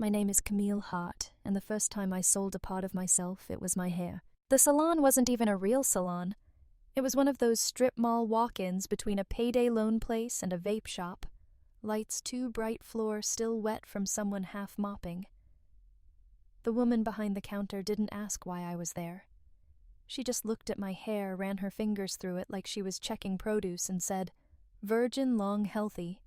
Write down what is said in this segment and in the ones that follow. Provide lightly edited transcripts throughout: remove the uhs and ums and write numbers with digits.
My name is Camille Hart, and the first time I sold a part of myself, it was my hair. The salon wasn't even a real salon. It was one of those strip mall walk-ins between a payday loan place and a vape shop. Lights too bright, floor still wet from someone half mopping. The woman behind the counter didn't ask why I was there. She just looked at my hair, ran her fingers through it like she was checking produce, and said, "Virgin, long, healthy.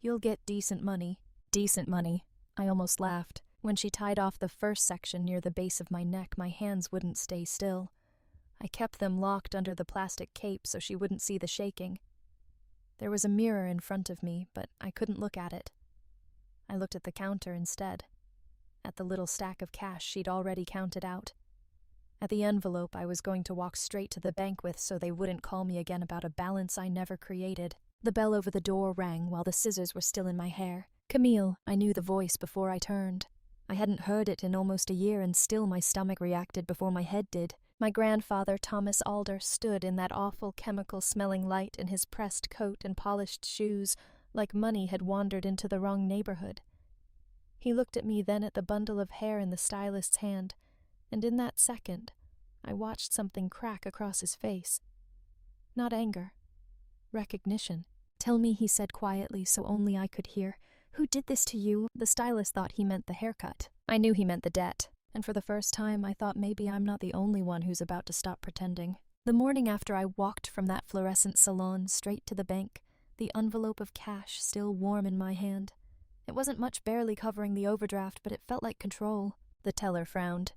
You'll get decent money." Decent money. I almost laughed. When she tied off the first section near the base of my neck, my hands wouldn't stay still. I kept them locked under the plastic cape so she wouldn't see the shaking. There was a mirror in front of me, but I couldn't look at it. I looked at the counter instead, at the little stack of cash she'd already counted out, at the envelope I was going to walk straight to the bank with so they wouldn't call me again about a balance I never created. The bell over the door rang while the scissors were still in my hair. Camille, I knew the voice before I turned. I hadn't heard it in almost a year, and still my stomach reacted before my head did. My grandfather, Thomas Alder, stood in that awful chemical-smelling light in his pressed coat and polished shoes, like money had wandered into the wrong neighborhood. He looked at me, then at the bundle of hair in the stylist's hand, and in that second, I watched something crack across his face. Not anger. Recognition. "Tell me," he said quietly so only I could hear. "Who did this to you?" The stylist thought he meant the haircut. I knew he meant the debt, and for the first time I thought maybe I'm not the only one who's about to stop pretending. The morning after I walked from that fluorescent salon straight to the bank, the envelope of cash still warm in my hand. It wasn't much, barely covering the overdraft, but it felt like control. The teller frowned.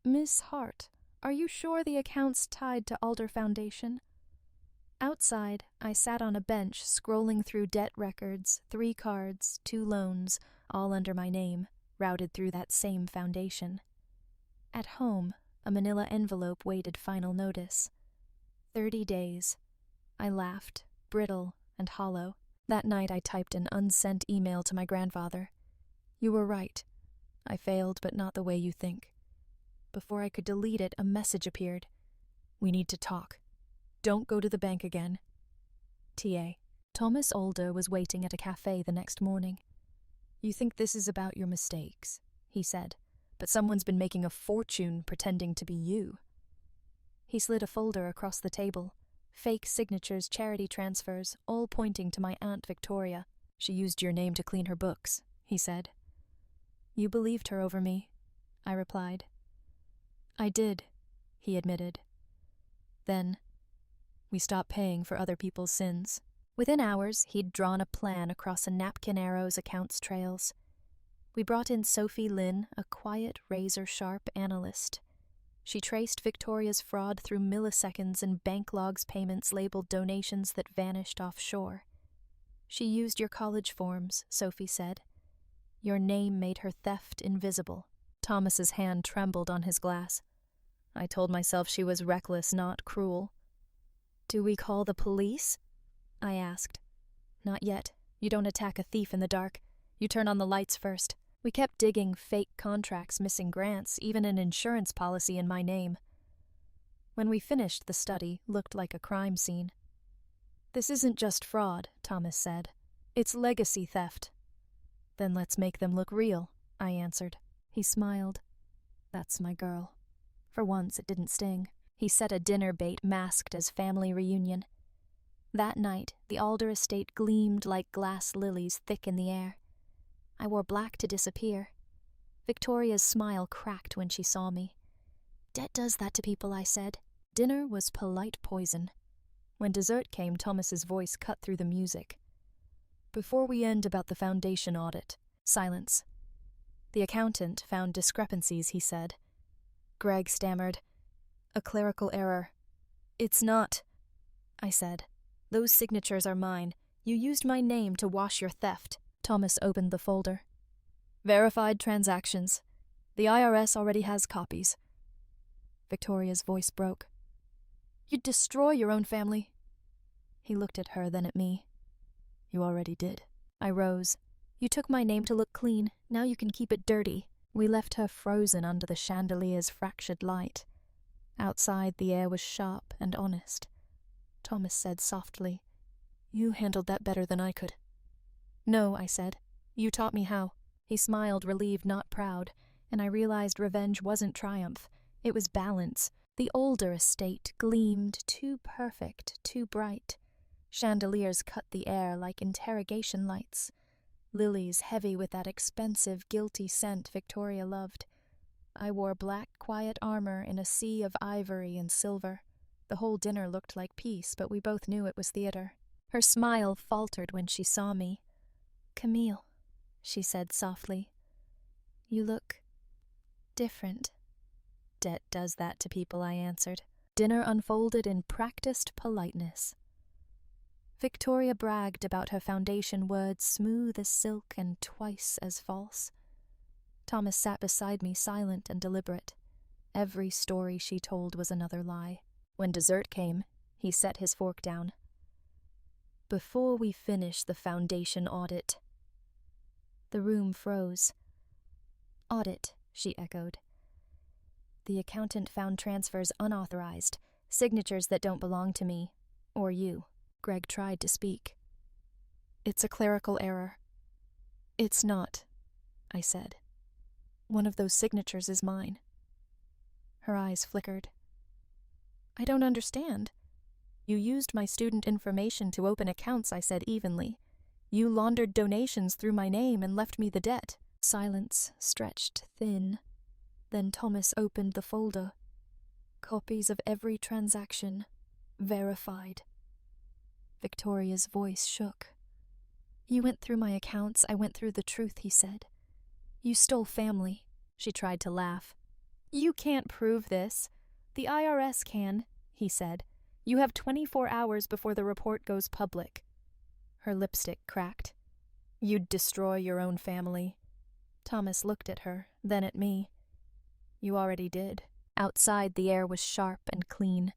"Miss Hart, are you sure the account's tied to Alder Foundation?" Outside, I sat on a bench scrolling through debt records, 3 cards, 2 loans, all under my name, routed through that same foundation. At home, a manila envelope waited final notice. 30 days. I laughed, brittle and hollow. That night I typed an unsent email to my grandfather. "You were right. I failed, but not the way you think." Before I could delete it, a message appeared. "We need to talk. Don't go to the bank again. T.A." Thomas Alder was waiting at a cafe the next morning. "You think this is about your mistakes," he said, "but someone's been making a fortune pretending to be you." He slid a folder across the table. Fake signatures, charity transfers, all pointing to my Aunt Victoria. "She used your name to clean her books," he said. "You believed her over me," I replied. "I did," he admitted. Then, we stopped paying for other people's sins. Within hours, he'd drawn a plan across a napkin arrow's accounts trails. We brought in Sophie Lynn, a quiet, razor-sharp analyst. She traced Victoria's fraud through milliseconds and bank logs payments labeled donations that vanished offshore. "She used your college forms," Sophie said. "Your name made her theft invisible." Thomas's hand trembled on his glass. I told myself she was reckless, not cruel. "Do we call the police?" I asked. "Not yet. You don't attack a thief in the dark. You turn on the lights first." We kept digging, fake contracts, missing grants, even an insurance policy in my name. When we finished, the study looked like a crime scene. "This isn't just fraud," Thomas said. "It's legacy theft." "Then let's make them look real," I answered. He smiled. "That's my girl." For once, it didn't sting. He set a dinner bait masked as family reunion. That night, the Alder estate gleamed like glass lilies thick in the air. I wore black to disappear. Victoria's smile cracked when she saw me. "Debt does that to people," I said. Dinner was polite poison. When dessert came, Thomas's voice cut through the music. "Before we end about the foundation audit." Silence. "The accountant found discrepancies," he said. Greg stammered. "A clerical error." "It's not," I said. "Those signatures are mine. You used my name to wash your theft." Thomas opened the folder. "Verified transactions. The IRS already has copies." Victoria's voice broke. "You'd destroy your own family." He looked at her, then at me. "You already did." I rose. "You took my name to look clean. Now you can keep it dirty." We left her frozen under the chandelier's fractured light. Outside, the air was sharp and honest. Thomas said softly, "You handled that better than I could." "No," I said. "You taught me how." He smiled, relieved, not proud, and I realized revenge wasn't triumph. It was balance. The older estate gleamed, too perfect, too bright. Chandeliers cut the air like interrogation lights. Lilies heavy with that expensive, guilty scent Victoria loved. I wore black, quiet armor in a sea of ivory and silver. The whole dinner looked like peace, but we both knew it was theater. Her smile faltered when she saw me. "Camille," she said softly. "You look different." "Debt does that to people," I answered. Dinner unfolded in practiced politeness. Victoria bragged about her foundation words, smooth as silk and twice as false. Thomas sat beside me, silent and deliberate. Every story she told was another lie. When dessert came, he set his fork down. "Before we finish the foundation audit." The room froze. "Audit," she echoed. "The accountant found transfers unauthorized, signatures that don't belong to me, or you." Greg tried to speak. "It's a clerical error." "It's not," I said. "One of those signatures is mine." Her eyes flickered. "I don't understand." "You used my student information to open accounts," I said evenly. "You laundered donations through my name and left me the debt." Silence stretched thin. Then Thomas opened the folder. Copies of every transaction, verified. Victoria's voice shook. "You went through my accounts, I went through the truth," he said. "You stole family." She tried to laugh. "You can't prove this. The IRS can," he said. "You have 24 hours before the report goes public." Her lipstick cracked. "You'd destroy your own family." Thomas looked at her, then at me. "You already did." Outside, the air was sharp and clean.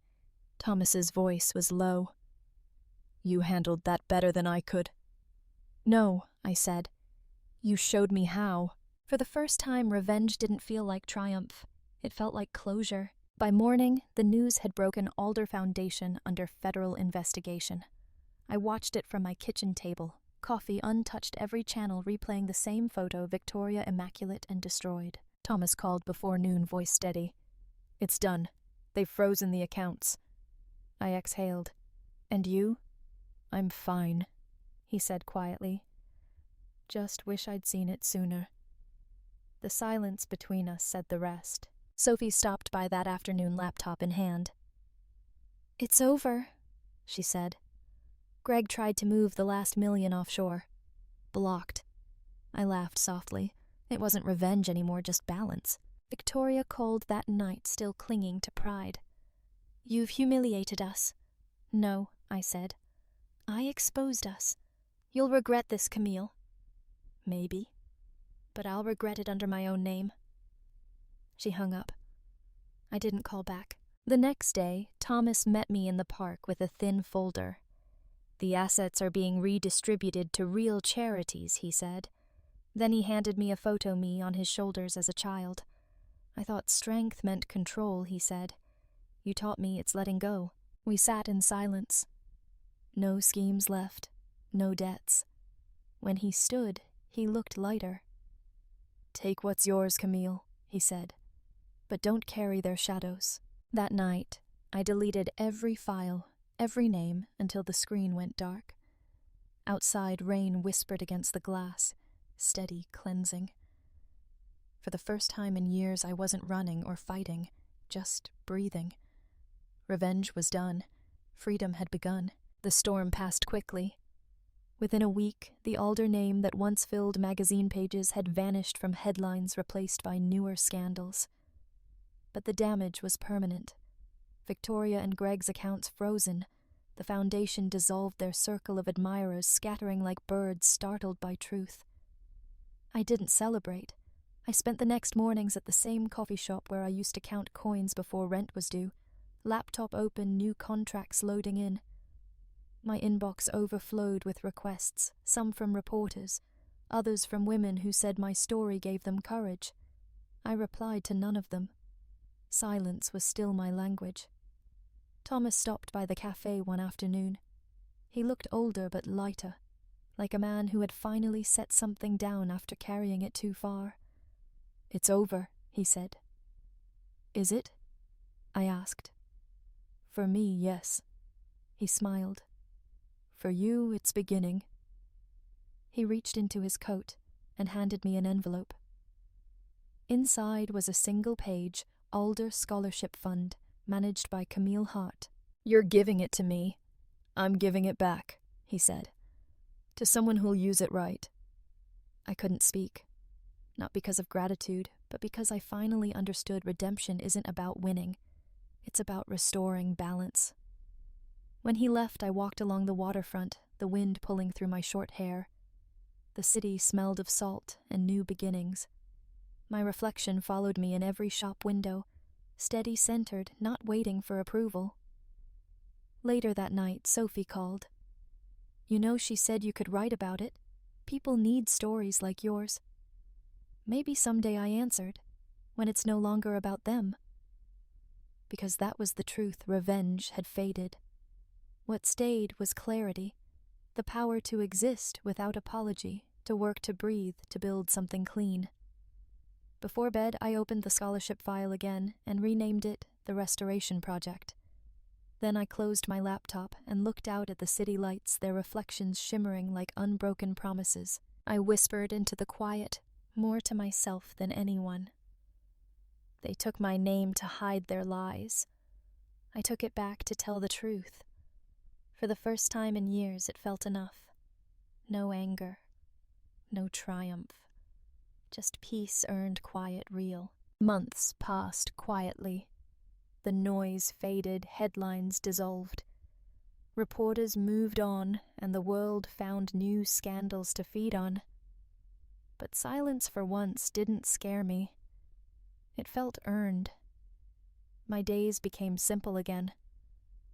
Thomas's voice was low. "You handled that better than I could." "No," I said. "You showed me how." For the first time, revenge didn't feel like triumph. It felt like closure. By morning, the news had broken Alder Foundation under federal investigation. I watched it from my kitchen table, coffee untouched, every channel replaying the same photo, Victoria immaculate and destroyed. Thomas called before noon, voice steady. "It's done. They've frozen the accounts." I exhaled. "And you?" "I'm fine," he said quietly. "Just wish I'd seen it sooner." The silence between us said the rest. Sophie stopped by that afternoon, laptop in hand. "It's over," she said. "Greg tried to move the last $1 million offshore. Blocked." I laughed softly. It wasn't revenge anymore, just balance. Victoria called that night, still clinging to pride. "You've humiliated us." "No," I said. "I exposed us. You'll regret this, Camille." "Maybe. But I'll regret it under my own name." She hung up. I didn't call back. The next day, Thomas met me in the park with a thin folder. "The assets are being redistributed to real charities," he said. Then he handed me a photo me on his shoulders as a child. "I thought strength meant control," he said. "You taught me it's letting go." We sat in silence. No schemes left, no debts. When he stood, he looked lighter. "Take what's yours, Camille," he said. "But don't carry their shadows." That night, I deleted every file, every name, until the screen went dark. Outside, rain whispered against the glass, steady, cleansing. For the first time in years, I wasn't running or fighting, just breathing. Revenge was done. Freedom had begun. The storm passed quickly. Within a week, the Alder name that once filled magazine pages had vanished from headlines, replaced by newer scandals. But the damage was permanent. Victoria and Greg's accounts frozen. The foundation dissolved their circle of admirers, scattering like birds startled by truth. I didn't celebrate. I spent the next mornings at the same coffee shop where I used to count coins before rent was due. Laptop open, new contracts loading in. My inbox overflowed with requests, some from reporters, others from women who said my story gave them courage. I replied to none of them. Silence was still my language. Thomas stopped by the cafe one afternoon. He looked older but lighter. like a man who had finally set something down after carrying it too far. "It's over," he said. "Is it?" I asked. "For me, yes." He smiled. "For you, it's beginning." He reached into his coat and handed me an envelope. Inside was a single-page Alder Scholarship Fund managed by Camille Hart. "You're giving it to me. I'm giving it back," he said. "To someone who'll use it right." I couldn't speak. Not because of gratitude, but because I finally understood redemption isn't about winning. It's about restoring balance. When he left, I walked along the waterfront, the wind pulling through my short hair. The city smelled of salt and new beginnings. My reflection followed me in every shop window, steady-centered, not waiting for approval. Later that night, Sophie called. "You know, she said you could write about it. People need stories like yours." Maybe someday, I answered, when it's no longer about them. Because that was the truth. Revenge had faded. What stayed was clarity, the power to exist without apology, to work, to breathe, to build something clean. Before bed, I opened the scholarship file again and renamed it The Restoration Project. Then I closed my laptop and looked out at the city lights, their reflections shimmering like unbroken promises. I whispered into the quiet, more to myself than anyone. They took my name to hide their lies. I took it back to tell the truth. For the first time in years, it felt enough. No anger, no triumph. Just peace earned, quiet, real. Months passed quietly. The noise faded, headlines dissolved. Reporters moved on, and the world found new scandals to feed on. But silence for once didn't scare me. It felt earned. My days became simple again.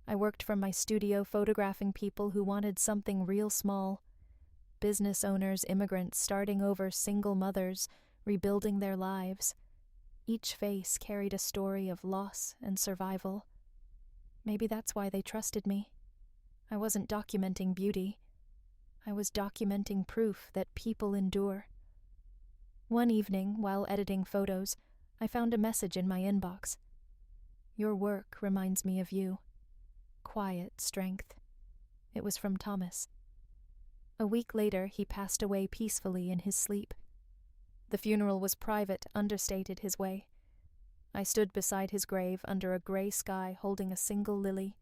I worked from my studio photographing people who wanted something real small. Business owners, immigrants, starting over, single mothers, rebuilding their lives. Each face carried a story of loss and survival. Maybe that's why they trusted me. I wasn't documenting beauty. I was documenting proof that people endure. One evening, while editing photos, I found a message in my inbox. "Your work reminds me of you. Quiet strength." It was from Thomas. A week later, he passed away peacefully in his sleep. The funeral was private, understated his way. I stood beside his grave under a gray sky holding a single lily.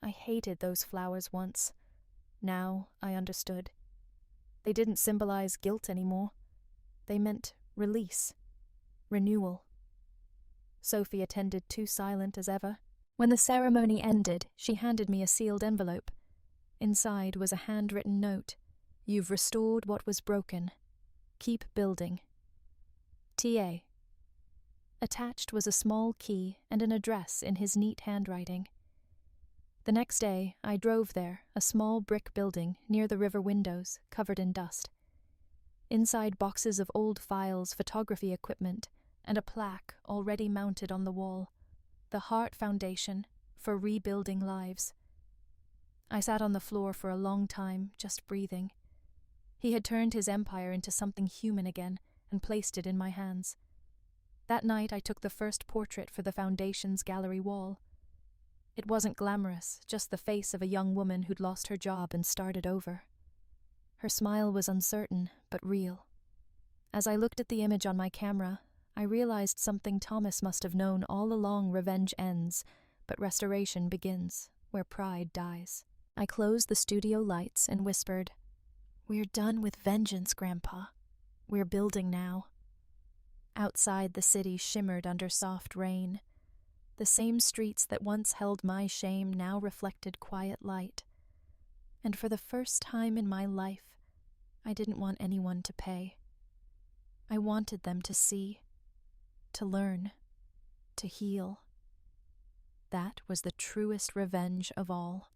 I hated those flowers once. Now I understood. They didn't symbolize guilt anymore. They meant release, renewal. Sophie attended, too silent as ever. When the ceremony ended, she handed me a sealed envelope. Inside was a handwritten note. "You've restored what was broken. Keep building. T.A." Attached was a small key and an address in his neat handwriting. The next day, I drove there, a small brick building near the river windows, covered in dust. Inside, boxes of old files, photography equipment, and a plaque already mounted on the wall. The Hart Foundation for Rebuilding Lives. I sat on the floor for a long time, just breathing. He had turned his empire into something human again and placed it in my hands. That night I took the first portrait for the foundation's gallery wall. It wasn't glamorous, just the face of a young woman who'd lost her job and started over. Her smile was uncertain, but real. As I looked at the image on my camera, I realized something Thomas must have known all along. Revenge ends, but restoration begins, where pride dies. I closed the studio lights and whispered, "We're done with vengeance, Grandpa. We're building now." Outside, the city shimmered under soft rain. The same streets that once held my shame now reflected quiet light. And for the first time in my life, I didn't want anyone to pay. I wanted them to see, to learn, to heal. That was the truest revenge of all.